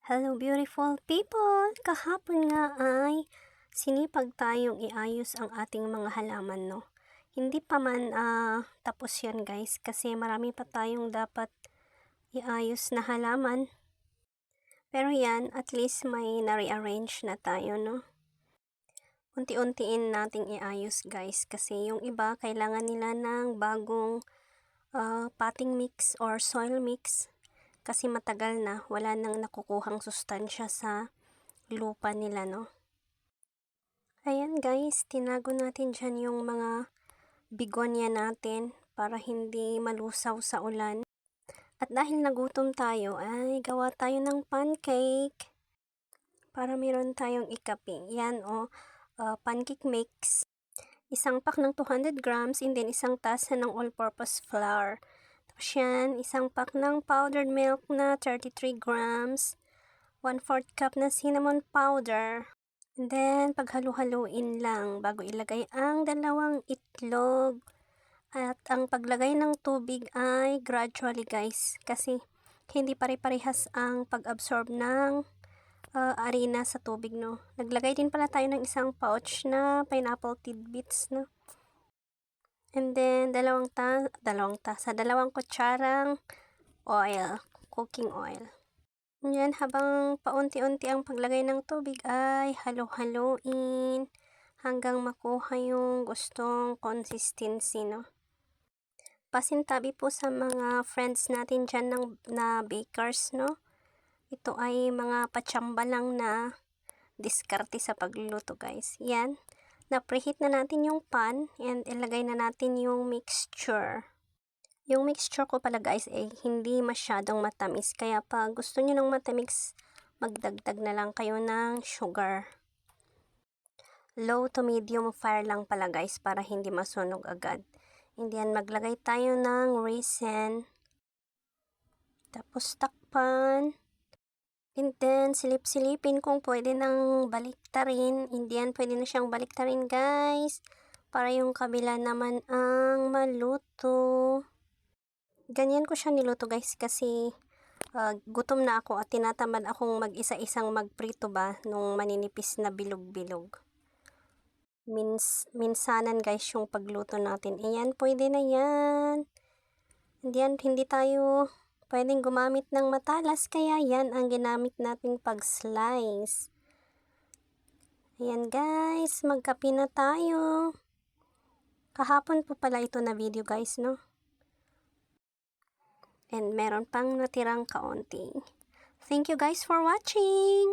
Hello beautiful people! Kahapon nga ay sinipag tayong iayos ang ating mga halaman, no? Hindi pa man tapos yan guys kasi marami pa tayong dapat iayos na halaman. Pero yan, at least may na-rearrange na tayo, no? Unti-untiin nating iayos guys kasi yung iba kailangan nila ng bagong potting mix or soil mix. Kasi matagal na, wala nang nakukuhang sustansya sa lupa nila, no? Ayan guys, tinago natin dyan yung mga bigonia natin para hindi malusaw sa ulan. At dahil nagutom tayo, ay gawa tayo ng pancake para meron tayong ikape. Yan pancake mix. Isang pack ng 200 grams and then isang tasa ng all-purpose flour. Tapos yan, isang pack ng powdered milk na 33 grams, 1/4 cup na cinnamon powder. And then, paghalo-haluin lang bago ilagay ang dalawang itlog. At ang paglagay ng tubig ay gradually guys, kasi hindi pare-parehas ang pag-absorb ng arena sa tubig, no. Naglagay din pala tayo ng isang pouch na pineapple tidbits, no. And then, dalawang kutsarang oil, cooking oil. Yan, habang paunti-unti ang paglagay ng tubig ay halo-haloin hanggang makuha yung gustong consistency, no. Pasintabi po sa mga friends natin dyan na bakers, no. Ito ay mga patsamba lang na diskarte sa pagluluto guys. Yan. Na-preheat na natin yung pan and ilagay na natin yung mixture. Yung mixture ko pala guys ay hindi masyadong matamis. Kaya pag gusto nyo ng matamis, magdagdag na lang kayo ng sugar. Low to medium fire lang pala guys para hindi masunog agad. And then maglagay tayo ng raisin. Tapos takpan. And then, silip-silipin kung pwede nang baliktarin. Hindi yan, pwede na siyang baliktarin guys. Para yung kabila naman ang maluto. Ganyan ko siya niluto guys kasi gutom na ako at tinatamad akong mag-isa-isang magprito ba nung maninipis na bilog-bilog. Minsanan guys yung pagluto natin. Ayan, pwede na yan. Hindi tayo pwedeng gumamit ng matalas, kaya yan ang ginamit nating pag-slice. Ayan guys, magkape na tayo. Kahapon po pala ito na video guys, no? And meron pang natirang kaunti. Thank you guys for watching!